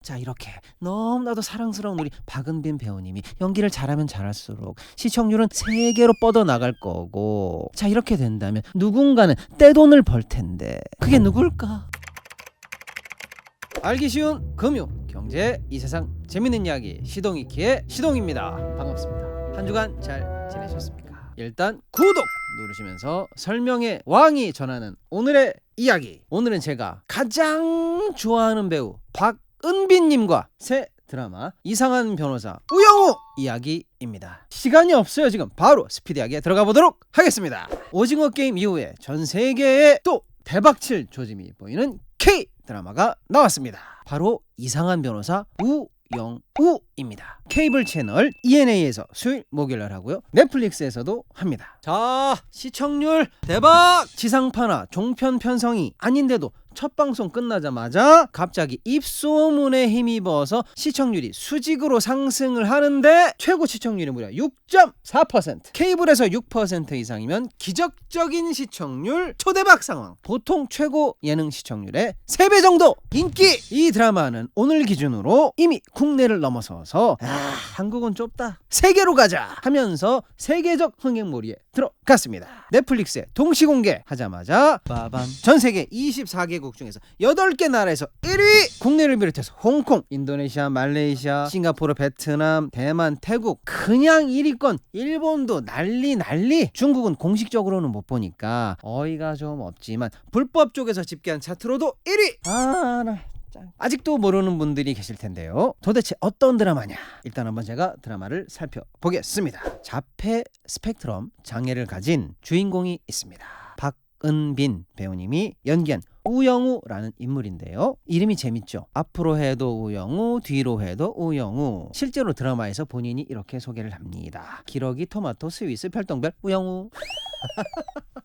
자, 이렇게 너무나도 사랑스러운 우리 박은빈 배우님이 연기를 잘하면 잘할수록 시청률은 세계로 뻗어나갈 거고, 자, 이렇게 된다면 누군가는 떼돈을 벌 텐데 그게 누굴까? 알기 쉬운 금융, 경제, 이 세상 재밌는 이야기 시동이키의 시동입니다. 반갑습니다. 한 주간 잘 지내셨습니까? 일단 구독 누르시면서 설명의 왕이 전하는 오늘의 이야기. 오늘은 제가 가장 좋아하는 배우 박은빈님과 새 드라마 이상한 변호사 우영우 이야기입니다. 시간이 없어요. 지금 바로 스피디하게 들어가 보도록 하겠습니다. 오징어 게임 이후에 전 세계에 또 대박칠 조짐이 보이는 K 드라마가 나왔습니다. 바로 이상한 변호사 우영우입니다. 케이블 채널 ENA에서 수요일 목요일날 하고요, 넷플릭스에서도 합니다. 자, 시청률 대박! 지상파나 종편 편성이 아닌데도 첫 방송 끝나자마자 갑자기 입소문에 힘입어서 시청률이 수직으로 상승을 하는데 최고 시청률이 무려 6.4%. 케이블에서 6% 이상이면 기적적인 시청률 초대박 상황. 보통 최고 예능 시청률의 3배 정도 인기! 이 드라마는 오늘 기준으로 이미 국내를 넘어서서 한국은 좁다, 세계로 가자 하면서 세계적 흥행몰이에 들어갔습니다. 넷플릭스에 동시 공개하자마자 빠밤, 전 세계 24개국 중에서 8개 나라에서 1위! 국내를 비롯해서 홍콩, 인도네시아, 말레이시아, 싱가포르, 베트남, 대만, 태국 그냥 1위권, 일본도 난리. 중국은 공식적으로는 못 보니까 어이가 좀 없지만 불법 쪽에서 집계한 차트로도 1위! 아직도 모르는 분들이 계실 텐데요. 도대체 어떤 드라마냐? 일단 한번 제가 드라마를 살펴보겠습니다. 자폐 스펙트럼 장애를 가진 주인공이 있습니다. 박은빈 배우님이 연기한 우영우라는 인물인데요. 이름이 재밌죠? 앞으로 해도 우영우, 뒤로 해도 우영우. 실제로 드라마에서 본인이 이렇게 소개를 합니다. 기러기, 토마토, 스위스, 별똥별, 우영우.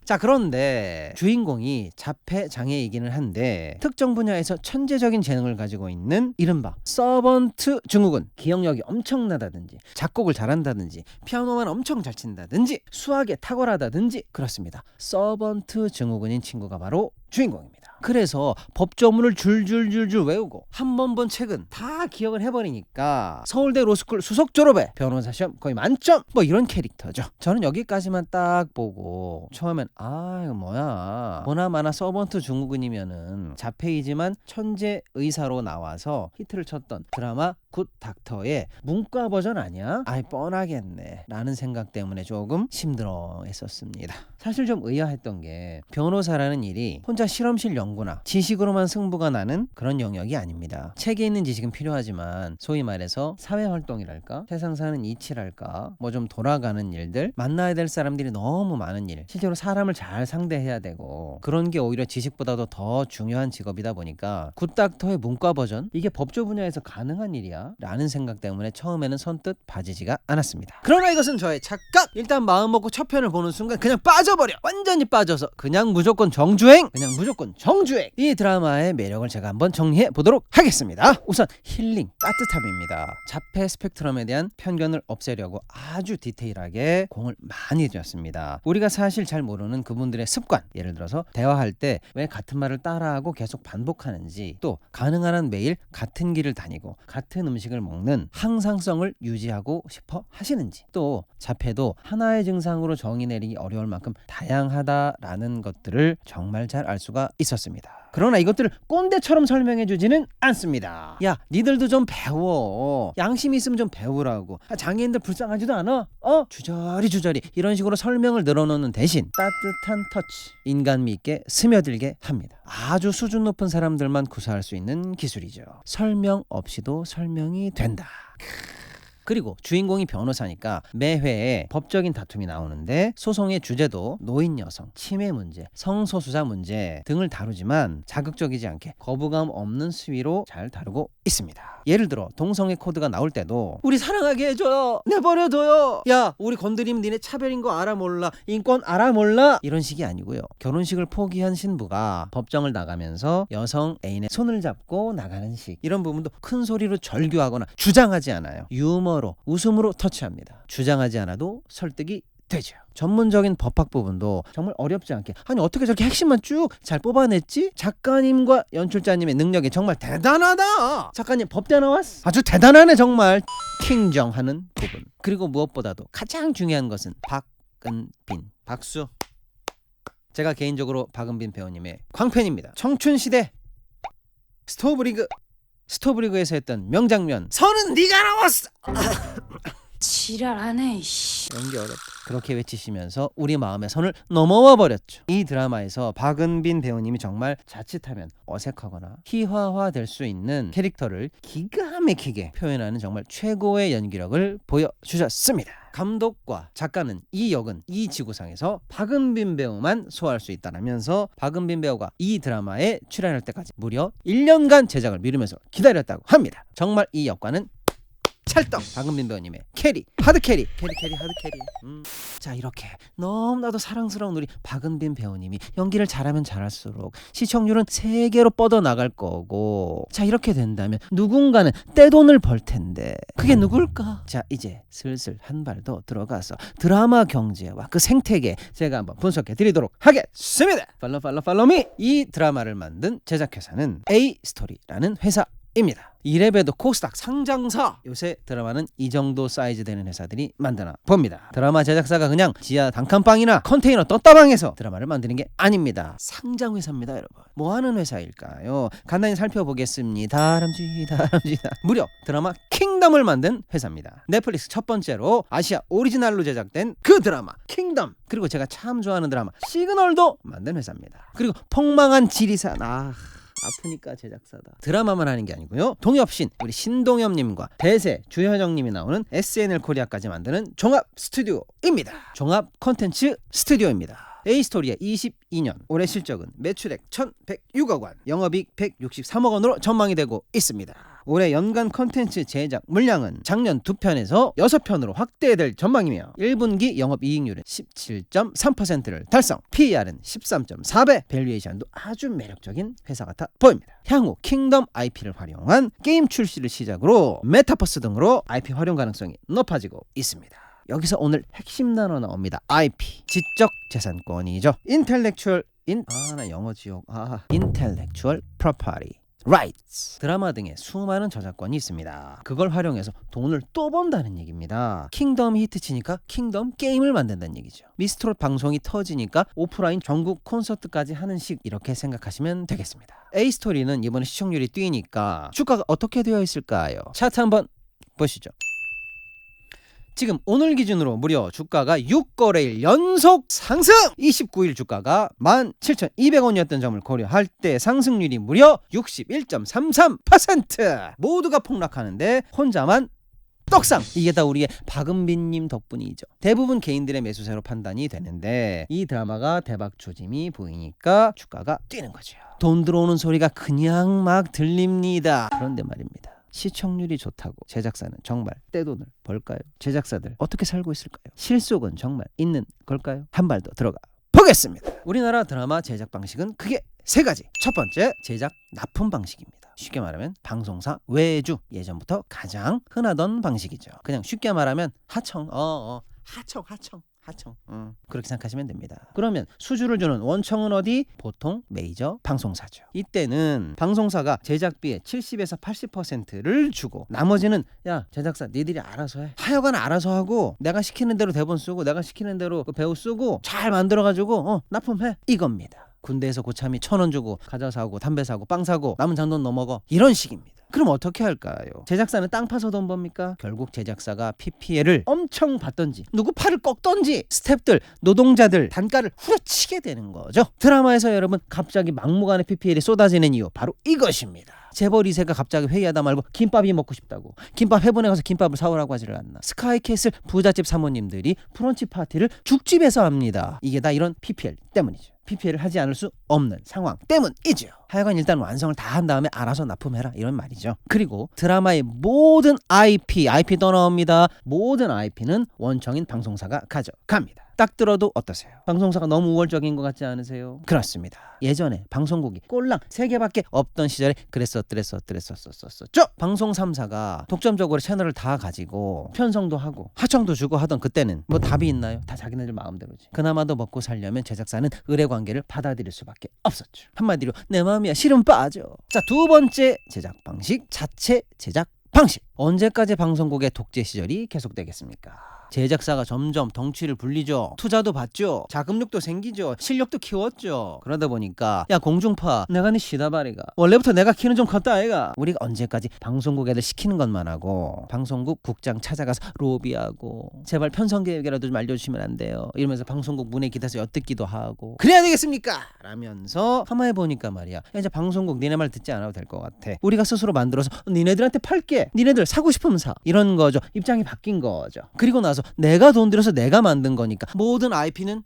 자, 그런데 주인공이 자폐 장애이기는 한데 특정 분야에서 천재적인 재능을 가지고 있는 이른바 서번트 증후군. 기억력이 엄청나다든지, 작곡을 잘한다든지, 피아노만 엄청 잘 친다든지, 수학에 탁월하다든지 그렇습니다. 서번트 증후군인 친구가 바로 주인공입니다. 그래서 법조문을 줄줄줄줄 외우고 한 번 본 책은 다 기억을 해버리니까 서울대 로스쿨 수석 졸업에 변호사 시험 거의 만점, 뭐 이런 캐릭터죠. 저는 여기까지만 딱 보고 처음엔 이거 뭐야, 보나마나 서번트 증후군이면은 자폐이지만 천재 의사로 나와서 히트를 쳤던 드라마 굿 닥터의 문과 버전 아니야? 뻔하겠네 라는 생각 때문에 조금 힘들어 했었습니다. 사실 좀 의아했던 게 변호사라는 일이 혼자 실험실 연구나 지식으로만 승부가 나는 그런 영역이 아닙니다. 책에 있는 지식은 필요하지만 소위 말해서 사회활동이랄까, 세상 사는 이치랄까, 뭐 좀 돌아가는 일들, 만나야 될 사람들이 너무 많은 일, 실제로 사람을 잘 상대해야 되고 그런 게 오히려 지식보다도 더 중요한 직업이다 보니까 굿닥터의 문과 버전, 이게 법조 분야에서 가능한 일이야? 라는 생각 때문에 처음에는 선뜻 봐지지가 않았습니다. 그러나 이것은 저의 착각! 일단 마음 먹고 첫 편을 보는 순간 그냥 빠져버려! 완전히 빠져서 그냥 무조건 정주행! 이 드라마의 매력을 제가 한번 정리해 보도록 하겠습니다. 우선 힐링, 따뜻함입니다. 자폐 스펙트럼에 대한 편견을 없애려고 아주 디테일하게 공을 많이 들였습니다. 우리가 사실 잘 모르는 그분들의 습관, 예를 들어서 대화할 때 왜 같은 말을 따라하고 계속 반복하는지, 또 가능한 한 매일 같은 길을 다니고 같은 음식을 먹는 항상성을 유지하고 싶어 하시는지, 또 자폐도 하나의 증상으로 정의 내리기 어려울 만큼 다양하다라는 것들을 정말 잘 알 수가 있었습니다. 그러나 이것들을 꼰대처럼 설명해주지는 않습니다. 야, 니들도 좀 배워. 양심이 있으면 좀 배우라고. 장애인들 불쌍하지도 않아? 주저리 이런 식으로 설명을 늘어놓는 대신 따뜻한 터치, 인간미 있게 스며들게 합니다. 아주 수준 높은 사람들만 구사할 수 있는 기술이죠. 설명 없이도 설명이 된다. 그리고 주인공이 변호사니까 매 회에 법적인 다툼이 나오는데 소송의 주제도 노인 여성, 치매 문제, 성소수자 문제 등을 다루지만 자극적이지 않게 거부감 없는 수위로 잘 다루고 있습니다. 예를 들어 동성애 코드가 나올 때도 우리 사랑하게 해줘요, 내버려둬요, 야 우리 건드리면 니네 차별인 거 알아 몰라, 인권 알아 몰라, 이런 식이 아니고요. 결혼식을 포기한 신부가 법정을 나가면서 여성 애인의 손을 잡고 나가는 식, 이런 부분도 큰 소리로 절규하거나 주장하지 않아요. 유머로, 웃음으로 터치합니다. 주장하지 않아도 설득이 되죠. 전문적인 법학 부분도 정말 어렵지 않게, 아니 어떻게 저렇게 핵심만 쭉 잘 뽑아냈지? 작가님과 연출자님의 능력이 정말 대단하다. 작가님 법대 나왔어. 아주 대단하네 정말. 킹정하는 부분. 그리고 무엇보다도 가장 중요한 것은 박은빈. 박수. 제가 개인적으로 박은빈 배우님의 광팬입니다. 청춘시대, 스토브리그에서 했던 명장면 선은 네가 나왔어. 지랄하네 이씨. 연기 어렵다. 그렇게 외치시면서 우리 마음의 선을 넘어와 버렸죠. 이 드라마에서 박은빈 배우님이 정말 자칫하면 어색하거나 희화화될 수 있는 캐릭터를 기가 막히게 표현하는 정말 최고의 연기력을 보여주셨습니다. 감독과 작가는 이 역은 이 지구상에서 박은빈 배우만 소화할 수 있다라면서 박은빈 배우가 이 드라마에 출연할 때까지 무려 1년간 제작을 미루면서 기다렸다고 합니다. 정말 이 역과는 찰떡. 박은빈 배우님의 하드캐리. 자, 이렇게 너무나도 사랑스러운 우리 박은빈 배우님이 연기를 잘하면 잘할수록 시청률은 세계로 뻗어나갈 거고, 자 이렇게 된다면 누군가는 떼돈을 벌 텐데 그게 누굴까? 자, 이제 슬슬 한 발 더 들어가서 드라마 경제와 그 생태계 제가 한번 분석해 드리도록 하겠습니다. 팔로미. 이 드라마를 만든 제작회사는 A스토리라는 회사입니다. 이래봬도 코스닥 상장사. 요새 드라마는 이 정도 사이즈 되는 회사들이 만드나 봅니다. 드라마 제작사가 그냥 지하 단칸방이나 컨테이너 떴다방에서 드라마를 만드는 게 아닙니다. 상장회사입니다, 여러분. 뭐하는 회사일까요? 간단히 살펴보겠습니다. 다람쥐. 무려 드라마 킹덤을 만든 회사입니다. 넷플릭스 첫 번째로 아시아 오리지널로 제작된 그 드라마 킹덤, 그리고 제가 참 좋아하는 드라마 시그널도 만든 회사입니다. 그리고 폭망한 지리산, 아프니까 제작사다. 드라마만 하는 게 아니고요, 동엽신 우리 신동엽님과 대세 주현영님이 나오는 SNL 코리아까지 만드는 종합 스튜디오입니다. 종합 콘텐츠 스튜디오입니다. A스토리의 22년 올해 실적은 매출액 1106억 원, 영업이익 163억 원으로 전망이 되고 있습니다. 올해 연간 콘텐츠 제작 물량은 작년 2편에서 6편으로 확대될 전망이며 1분기 영업이익률은 17.3%를 달성, PER은 13.4배, 밸류에이션도 아주 매력적인 회사 같아 보입니다. 향후 킹덤 IP를 활용한 게임 출시를 시작으로 메타버스 등으로 IP 활용 가능성이 높아지고 있습니다. 여기서 오늘 핵심 단어 나옵니다. IP, 지적재산권이죠. 인텔렉추얼 프로퍼티 라이츠. 드라마 등의 수많은 저작권이 있습니다. 그걸 활용해서 돈을 또 번다는 얘기입니다. 킹덤이 히트치니까 킹덤 게임을 만든다는 얘기죠. 미스트롯 방송이 터지니까 오프라인 전국 콘서트까지 하는 식, 이렇게 생각하시면 되겠습니다. A스토리는 이번에 시청률이 뛰니까 주가가 어떻게 되어 있을까요? 차트 한번 보시죠. 지금 오늘 기준으로 무려 주가가 6거래일 연속 상승! 29일 주가가 17,200원이었던 점을 고려할 때 상승률이 무려 61.33%! 모두가 폭락하는데 혼자만 떡상! 이게 다 우리의 박은빈님 덕분이죠. 대부분 개인들의 매수세로 판단이 되는데 이 드라마가 대박 조짐이 보이니까 주가가 뛰는 거죠. 돈 들어오는 소리가 그냥 막 들립니다. 그런데 말입니다, 시청률이 좋다고 제작사는 정말 떼돈을 벌까요? 제작사들 어떻게 살고 있을까요? 실속은 정말 있는 걸까요? 한 발 더 들어가 보겠습니다. 우리나라 드라마 제작 방식은 크게 3가지. 첫 번째, 제작 납품 방식입니다. 쉽게 말하면 방송사 외주, 예전부터 가장 흔하던 방식이죠. 그냥 쉽게 말하면 하청. 그렇게 생각하시면 됩니다. 그러면 수주를 주는 원청은 어디? 보통 메이저 방송사죠. 이때는 방송사가 제작비의 70에서 80%를 주고 나머지는 야 제작사 니들이 알아서 해, 하여간 알아서 하고 내가 시키는 대로 대본 쓰고 내가 시키는 대로 그 배우 쓰고 잘 만들어가지고 납품해, 이겁니다. 군대에서 고참이 1,000원 주고 과자 사고 담배 사고 빵 사고 남은 잔돈 너 먹어, 이런 식입니다. 그럼 어떻게 할까요? 제작사는 땅 파서 돈 법니까? 결국 제작사가 PPL을 엄청 받던지 누구 팔을 꺾던지 스태프들, 노동자들 단가를 후려치게 되는 거죠. 드라마에서 여러분 갑자기 막무가내 PPL이 쏟아지는 이유 바로 이것입니다. 재벌 2세가 갑자기 회의하다 말고 김밥이 먹고 싶다고 김밥 회본에 가서 김밥을 사오라고 하지를 않나. 스카이캐슬 부잣집 사모님들이 브런치 파티를 죽집에서 합니다. 이게 다 이런 PPL 때문이죠. PPL을 하지 않을 수 없는 상황 때문이죠. 하여간 일단 완성을 다 한 다음에 알아서 납품해라, 이런 말이죠. 그리고 드라마의 모든 IP 또 나옵니다. 모든 IP는 원청인 방송사가 가져갑니다. 딱 들어도 어떠세요? 방송사가 너무 우월적인 것 같지 않으세요? 그렇습니다. 예전에 방송국이 꼴랑 3개밖에 없던 시절에 그랬었죠. 방송 3사가 독점적으로 채널을 다 가지고 편성도 하고 하청도 주고 하던 그때는 뭐 답이 있나요? 다 자기네들 마음대로지. 그나마도 먹고 살려면 제작사는 의뢰관계를 받아들일 수밖에 없었죠. 한마디로 내 마음이야 싫으면 빠져. 자, 두 번째 제작 방식, 자체 제작 방식. 언제까지 방송국의 독재 시절이 계속되겠습니까? 제작사가 점점 덩치를 불리죠. 투자도 받죠. 자금력도 생기죠. 실력도 키웠죠. 그러다 보니까 야 공중파 내가 네 시다바리가 원래부터 내가 키는 좀 컸다 아이가. 우리가 언제까지 방송국 애들 시키는 것만 하고 방송국 국장 찾아가서 로비하고 제발 편성계획이라도 좀 알려주시면 안 돼요 이러면서 방송국 문에 기대서 엿듣기도 하고 그래야 되겠습니까? 라면서 가만해보니까 말이야, 야, 이제 방송국 니네 말 듣지 않아도 될 것 같아. 우리가 스스로 만들어서 니네들한테 팔게. 니네들 사고 싶으면 사. 이런 거죠. 입장이 바뀐 거죠. 그리고 나서 내가 돈 들여서 내가 만든 거니까 모든 IP는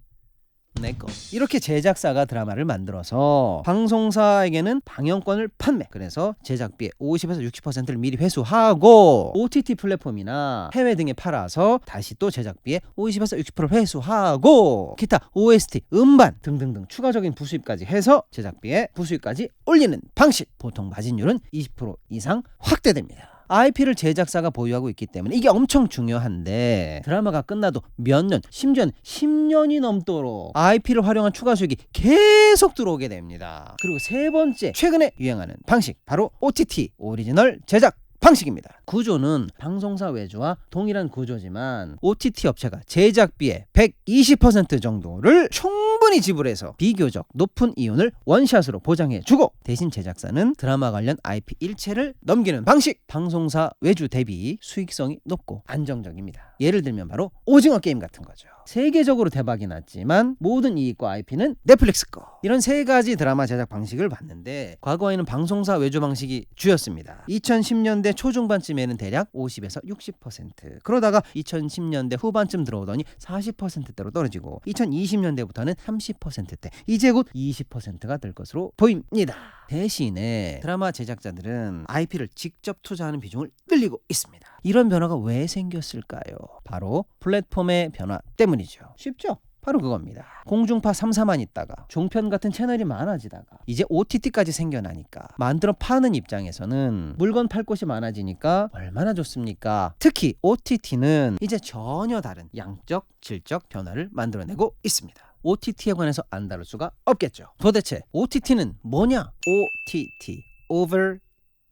내 거. 이렇게 제작사가 드라마를 만들어서 방송사에게는 방영권을 판매. 그래서 제작비의 50에서 60%를 미리 회수하고 OTT 플랫폼이나 해외 등에 팔아서 다시 또 제작비의 50에서 60%를 회수하고 기타 OST, 음반 등등등 추가적인 부수입까지 해서 제작비의 부수입까지 올리는 방식. 보통 마진율은 20% 이상 확대됩니다. IP를 제작사가 보유하고 있기 때문에 이게 엄청 중요한데 드라마가 끝나도 몇 년, 심지어는 10년이 넘도록 IP를 활용한 추가 수익이 계속 들어오게 됩니다. 그리고 세 번째, 최근에 유행하는 방식, 바로 OTT, 오리지널 제작 방식입니다. 구조는 방송사 외주와 동일한 구조지만 OTT 업체가 제작비의 120% 정도를 충분히 지불해서 비교적 높은 이윤을 원샷으로 보장해주고 대신 제작사는 드라마 관련 IP 일체를 넘기는 방식. 방송사 외주 대비 수익성이 높고 안정적입니다. 예를 들면 바로 오징어 게임 같은 거죠. 세계적으로 대박이 났지만 모든 이익과 IP는 넷플릭스 거. 이런 세 가지 드라마 제작 방식을 봤는데 과거에는 방송사 외주 방식이 주였습니다. 2010년대 초중반쯤에는 대략 50에서 60%, 그러다가 2010년대 후반쯤 들어오더니 40%대로 떨어지고 2020년대부터는 30%대, 이제 곧 20%가 될 것으로 보입니다. 대신에 드라마 제작자들은 IP를 직접 투자하는 비중을 늘리고 있습니다. 이런 변화가 왜 생겼을까요? 바로 플랫폼의 변화 때문이죠. 쉽죠? 바로 그겁니다. 공중파 3사만 있다가 종편 같은 채널이 많아지다가 이제 OTT까지 생겨나니까 만들어 파는 입장에서는 물건 팔 곳이 많아지니까 얼마나 좋습니까? 특히 OTT는 이제 전혀 다른 양적, 질적 변화를 만들어내고 있습니다. OTT에 관해서 안 다룰 수가 없겠죠. 도대체 OTT는 뭐냐? OTT, Over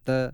the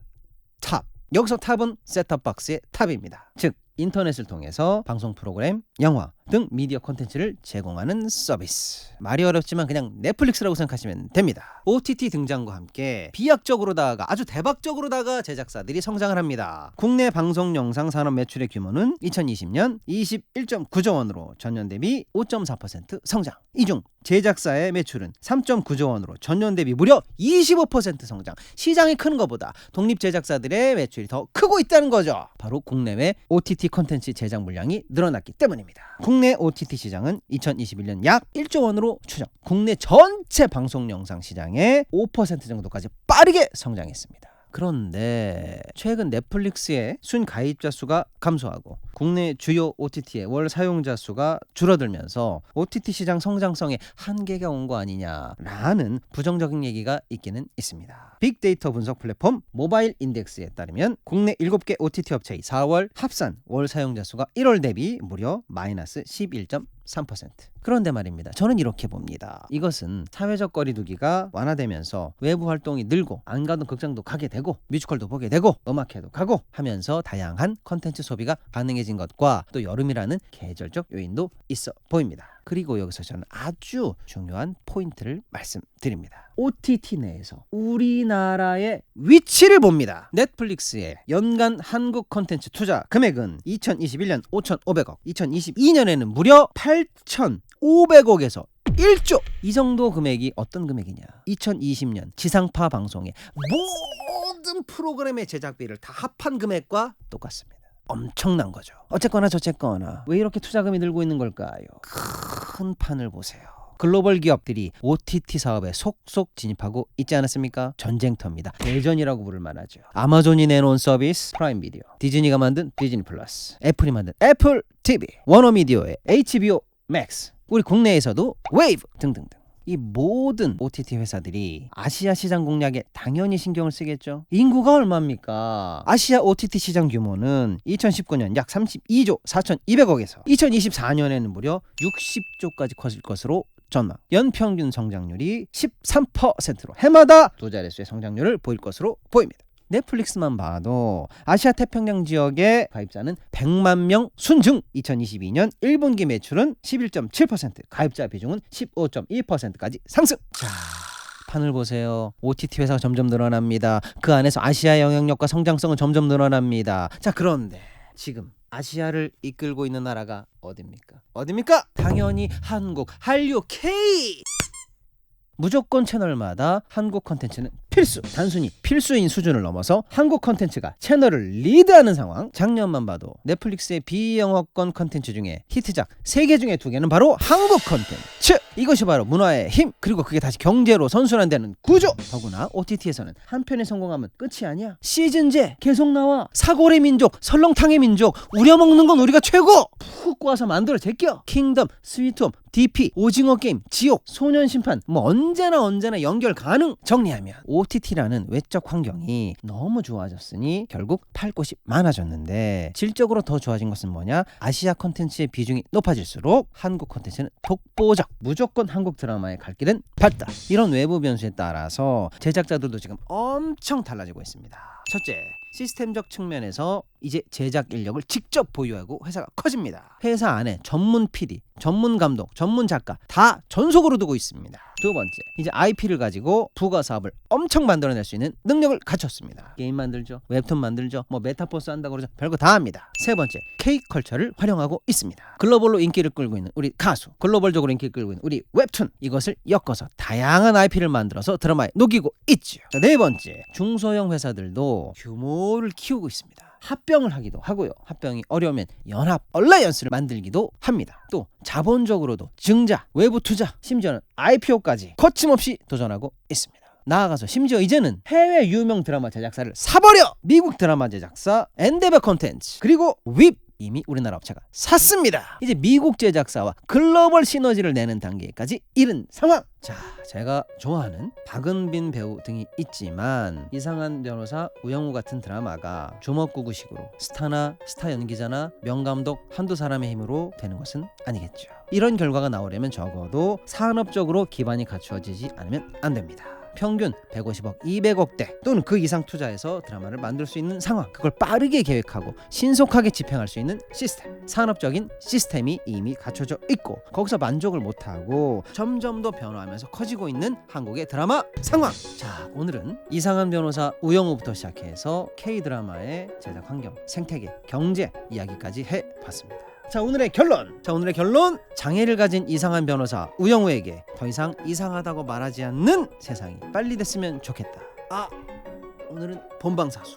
Top. 여기서 탑은 셋톱박스의 탑입니다. 즉 인터넷을 통해서 방송 프로그램, 영화 등 미디어 콘텐츠를 제공하는 서비스. 말이 어렵지만 그냥 넷플릭스라고 생각하시면 됩니다. OTT 등장과 함께 비약적으로다가 아주 대박적으로다가 제작사들이 성장을 합니다. 국내 방송 영상 산업 매출의 규모는 2020년 21.9조 원으로 전년 대비 5.4% 성장. 이 중 제작사의 매출은 3.9조 원으로 전년 대비 무려 25% 성장. 시장이 큰 것보다 독립 제작사들의 매출이 더 크고 있다는 거죠. 바로 국내외 OTT 콘텐츠 제작 물량이 늘어났기 때문입니다. 국내 OTT 시장은 2021년 약 1조 원으로 추정. 국내 전체 방송 영상 시장의 5% 정도까지 빠르게 성장했습니다. 그런데 최근 넷플릭스의 순 가입자 수가 감소하고 국내 주요 OTT의 월 사용자 수가 줄어들면서 OTT 시장 성장성에 한계가 온 거 아니냐라는 부정적인 얘기가 있기는 있습니다. 빅데이터 분석 플랫폼 모바일 인덱스에 따르면 국내 7개 OTT 업체의 4월 합산 월 사용자 수가 1월 대비 무려 마이너스 11.3%. 그런데 말입니다. 저는 이렇게 봅니다. 이것은 사회적 거리두기가 완화되면서 외부 활동이 늘고 안 가던 극장도 가게 되고 뮤지컬도 보게 되고 음악회도 가고 하면서 다양한 컨텐츠 소비가 가능해진 것과 또 여름이라는 계절적 요인도 있어 보입니다. 그리고 여기서 저는 아주 중요한 포인트를 말씀드립니다. OTT 내에서 우리나라의 위치를 봅니다. 넷플릭스의 연간 한국 콘텐츠 투자 금액은 2021년 5,500억, 2022년에는 무려 8,500억에서 1조! 이 정도 금액이 어떤 금액이냐? 2020년 지상파 방송의 모든 프로그램의 제작비를 다 합한 금액과 똑같습니다. 엄청난 거죠. 어쨌거나 저쨌거나 왜 이렇게 투자금이 늘고 있는 걸까요? 큰 판을 보세요. 글로벌 기업들이 OTT 사업에 속속 진입하고 있지 않았습니까? 전쟁터입니다. 대전이라고 부를 만하죠. 아마존이 내놓은 서비스 프라임 비디오, 디즈니가 만든 디즈니 플러스, 애플이 만든 애플 TV, 워너미디어의 HBO 맥스, 우리 국내에서도 웨이브 등등등. 이 모든 OTT 회사들이 아시아 시장 공략에 당연히 신경을 쓰겠죠. 인구가 얼마입니까? 아시아 OTT 시장 규모는 2019년 약 32조 4,200억에서 2024년에는 무려 60조까지 커질 것으로 전망. 연평균 성장률이 13%로 해마다 두 자릿수의 성장률을 보일 것으로 보입니다. 넷플릭스만 봐도 아시아 태평양 지역의 가입자는 100만 명 순증. 2022년 1분기 매출은 11.7%, 가입자 비중은 15.2%까지 상승. 자, 판을 보세요. OTT 회사가 점점 늘어납니다. 그 안에서 아시아 영향력과 성장성은 점점 늘어납니다. 자, 그런데 지금 아시아를 이끌고 있는 나라가 어딥니까? 당연히 한국, 한류, K. 무조건 채널마다 한국 컨텐츠는 필수. 단순히 필수인 수준을 넘어서 한국 컨텐츠가 채널을 리드하는 상황. 작년만 봐도 넷플릭스의 비영어권 컨텐츠 중에 히트작 3개 중에 2개는 바로 한국 컨텐츠. 이것이 바로 문화의 힘, 그리고 그게 다시 경제로 선순환되는 구조. 더구나 OTT에서는 한 편에 성공하면 끝이 아니야. 시즌제 계속 나와. 사골의 민족, 설렁탕의 민족, 우려먹는 건 우리가 최고. 푹 꼬아서 만들어 제껴. 킹덤, 스위트홈, DP, 오징어 게임, 지옥, 소년심판, 뭐 언제나 연결 가능. 정리하면 OTT라는 외적 환경이 너무 좋아졌으니 결국 팔 곳이 많아졌는데, 질적으로 더 좋아진 것은 뭐냐? 아시아 콘텐츠의 비중이 높아질수록 한국 콘텐츠는 독보적, 무조건 한국 드라마의 갈 길은 밝다. 이런 외부 변수에 따라서 제작자들도 지금 엄청 달라지고 있습니다. 첫째, 시스템적 측면에서 이제 제작 인력을 직접 보유하고 회사가 커집니다. 회사 안에 전문 PD, 전문 감독, 전문 작가 다 전속으로 두고 있습니다. 두 번째, 이제 IP를 가지고 부가 사업을 엄청 만들어낼 수 있는 능력을 갖췄습니다. 게임 만들죠, 웹툰 만들죠, 뭐 메타버스 한다고 그러죠. 별거 다 합니다. 세 번째, K컬처를 활용하고 있습니다. 글로벌로 인기를 끌고 있는 우리 가수, 글로벌적으로 인기를 끌고 있는 우리 웹툰, 이것을 엮어서 다양한 IP를 만들어서 드라마에 녹이고 있죠. 자, 네 번째, 중소형 회사들도 규모를 키우고 있습니다. 합병을 하기도 하고요. 합병이 어려우면 연합, 얼라이언스를 만들기도 합니다. 또 자본적으로도 증자, 외부 투자, 심지어는 IPO까지 거침없이 도전하고 있습니다. 나아가서 심지어 이제는 해외 유명 드라마 제작사를 사버려! 미국 드라마 제작사 엔데버 콘텐츠, 그리고 윕, 이미 우리나라 업체가 샀습니다. 이제 미국 제작사와 글로벌 시너지를 내는 단계까지 이른 상황. 자, 제가 좋아하는 박은빈 배우 등이 있지만 이상한 변호사, 우영우 같은 드라마가 주먹구구식으로 스타나 스타 연기자나 명감독 한두 사람의 힘으로 되는 것은 아니겠죠. 이런 결과가 나오려면 적어도 산업적으로 기반이 갖추어지지 않으면 안 됩니다. 평균 150억, 200억대 또는 그 이상 투자해서 드라마를 만들 수 있는 상황, 그걸 빠르게 계획하고 신속하게 집행할 수 있는 시스템, 산업적인 시스템이 이미 갖춰져 있고, 거기서 만족을 못하고 점점 더 변화하면서 커지고 있는 한국의 드라마 상황. 자, 오늘은 이상한 변호사 우영우부터 시작해서 K드라마의 제작 환경, 생태계, 경제 이야기까지 해봤습니다. 자, 오늘의 결론. 장애를 가진 이상한 변호사 우영우에게 더 이상 이상하다고 말하지 않는 세상이 빨리 됐으면 좋겠다. 오늘은 본방사수.